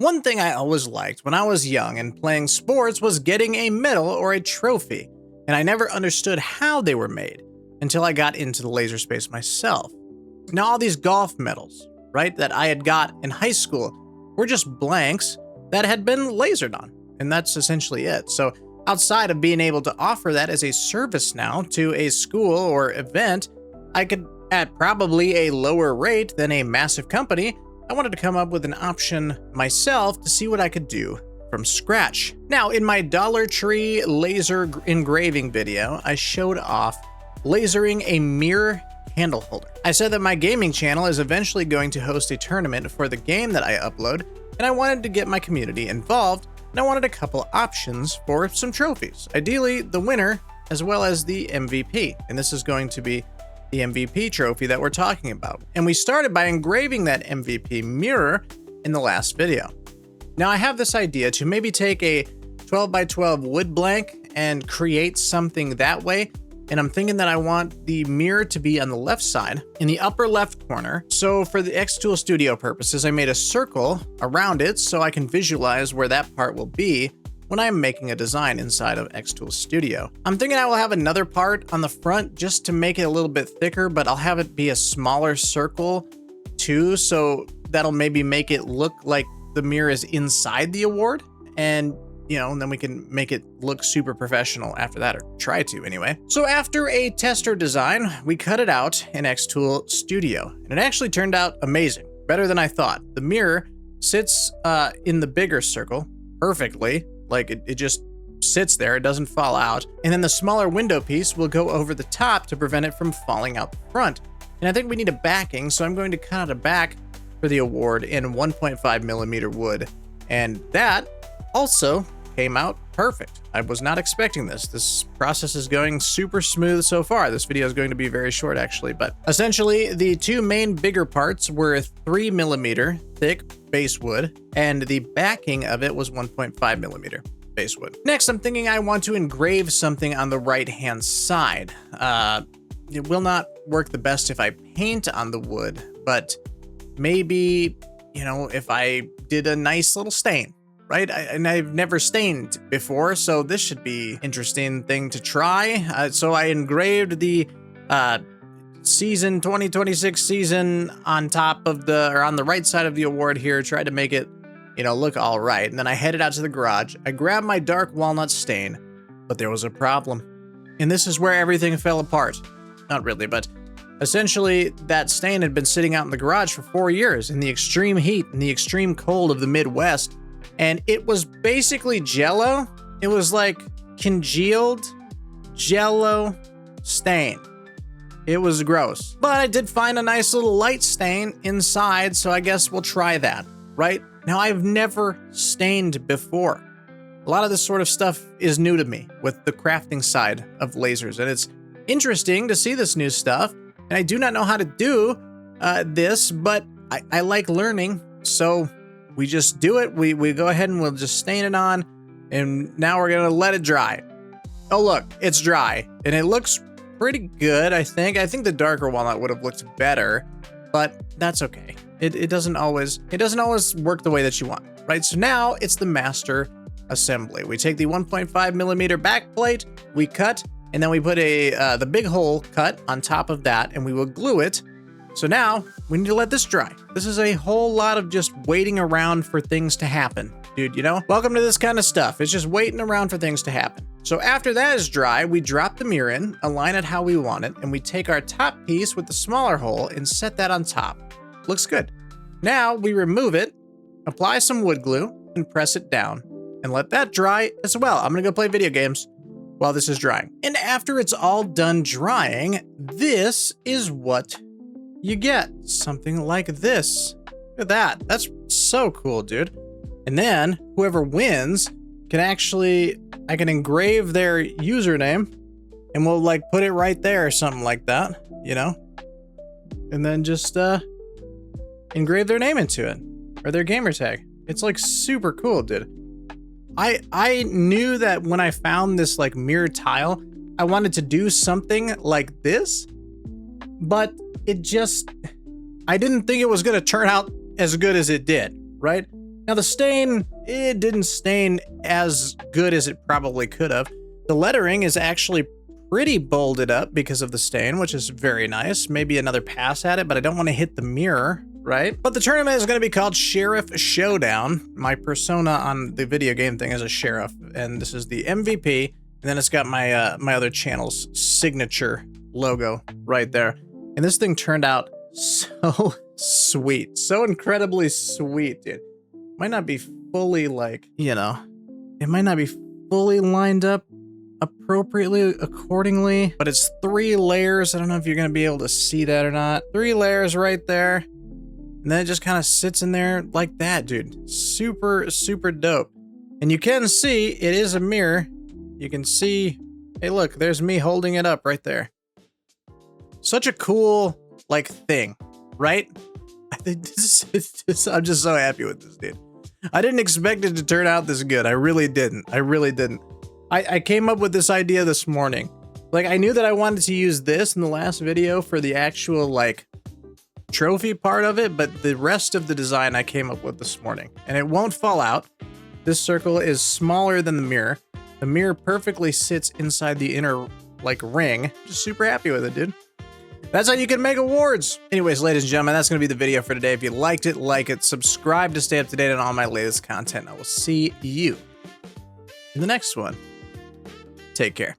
One thing I always liked when I was young and playing sports was getting a medal or a trophy, and I never understood how they were made until I got into the laser space myself. Now all these golf medals, right, that I had got in high school were just blanks that had been lasered on, and that's essentially it. So outside of being able to offer that as a service now to a school or event, I could, at probably a lower rate than a massive company, I wanted to come up with an option myself to see what I could do from scratch. Now, in my Dollar Tree laser engraving video, I showed off lasering a mirror handle holder. I said that my gaming channel is eventually going to host a tournament for the game that I upload, and I wanted to get my community involved, and I wanted a couple options for some trophies. Ideally, the winner, as well as the MVP, and this is going to be the MVP trophy that we're talking about. And we started by engraving that MVP mirror in the last video. Now I have this idea to maybe take a 12 by 12 wood blank and create something that way. And I'm thinking that I want the mirror to be on the left side in the upper left corner. So for the Xtool Studio purposes, I made a circle around it so I can visualize where that part will be when I'm making a design inside of Xtool Studio. I'm thinking I will have another part on the front just to make it a little bit thicker, but I'll have it be a smaller circle too, so that'll maybe make it look like the mirror is inside the award, and then we can make it look super professional after that, or try to anyway. So after a tester design, we cut it out in Xtool Studio, and it actually turned out amazing, better than I thought. The mirror sits in the bigger circle perfectly. Like it just sits there, it doesn't fall out. And then the smaller window piece will go over the top to prevent it from falling out the front. And I think we need a backing, so I'm going to cut out a back for the award in 1.5 millimeter wood. And that also came out perfect. I was not expecting this. This process is going super smooth so far. This video is going to be very short actually, but essentially the two main bigger parts were 3 millimeter thick base wood, and the backing of it was 1.5 millimeter base wood. Next, I'm thinking I want to engrave something on the right-hand side. It will not work the best if I paint on the wood, but maybe, if I did a nice little stain. Right? And I've never stained before, so this should be interesting thing to try. So I engraved the season 2026 season on top of on the right side of the award here, tried to make it, look all right. And then I headed out to the garage. I grabbed my dark walnut stain, but there was a problem. And this is where everything fell apart. Not really, but essentially that stain had been sitting out in the garage for 4 years in the extreme heat and the extreme cold of the Midwest. And it was basically Jello. It was like congealed Jello stain. It was gross. But I did find a nice little light stain inside, so I guess we'll try that, right? Now, I've never stained before. A lot of this sort of stuff is new to me with the crafting side of lasers, and it's interesting to see this new stuff. And I do not know how to do this, but I like learning, so we just do it. We go ahead and we'll just stain it on, and now we're gonna let it dry. Oh look, it's dry, and it looks pretty good, I think. I think the darker walnut would have looked better, but that's okay. It doesn't always work the way that you want, right? So now it's the master assembly. We take the 1.5 millimeter back plate, we cut, and then we put the big hole cut on top of that, and we will glue it. So now we need to let this dry. This is a whole lot of just waiting around for things to happen, dude, Welcome to this kind of stuff. It's just waiting around for things to happen. So after that is dry, we drop the mirror in, align it how we want it, and we take our top piece with the smaller hole and set that on top. Looks good. Now we remove it, apply some wood glue, and press it down, and let that dry as well. I'm gonna go play video games while this is drying. And after it's all done drying, this is what you get. Something like this. Look at that. That's so cool, dude. And then whoever wins can I can engrave their username, and we'll like put it right there or something like that, and then just engrave their name into it, or their gamer tag. It's like super cool, dude. I knew that when I found this like mirror tile, I wanted to do something like this, but I didn't think it was gonna turn out as good as it did, right? Now the stain, it didn't stain as good as it probably could have. The lettering is actually pretty bolded up because of the stain, which is very nice. Maybe another pass at it, but I don't want to hit the mirror, right? But the tournament is going to be called Sheriff Showdown. My persona on the video game thing is a sheriff, and this is the MVP. And then it's got my my other channel's signature logo right there. And this thing turned out so sweet, so incredibly sweet, dude. Might not be fully like, you know, it might not be fully lined up appropriately accordingly, but it's 3 layers. I don't know if you're gonna be able to see that or not. 3 layers right there, and then it just kind of sits in there like that, dude. Super, super dope. And you can see it is a mirror. You can see, hey, look, there's me holding it up right there. Such a cool, like, thing, right? I think I'm just so happy with this, dude. I didn't expect it to turn out this good. I really didn't. I really didn't. I came up with this idea this morning. Like, I knew that I wanted to use this in the last video for the actual, like, trophy part of it, but the rest of the design I came up with this morning. And it won't fall out. This circle is smaller than the mirror. The mirror perfectly sits inside the inner, like, ring. Just super happy with it, dude. That's how you can make awards. Anyways, ladies and gentlemen, that's going to be the video for today. If you liked it, like it, subscribe to stay up to date on all my latest content. I will see you in the next one. Take care.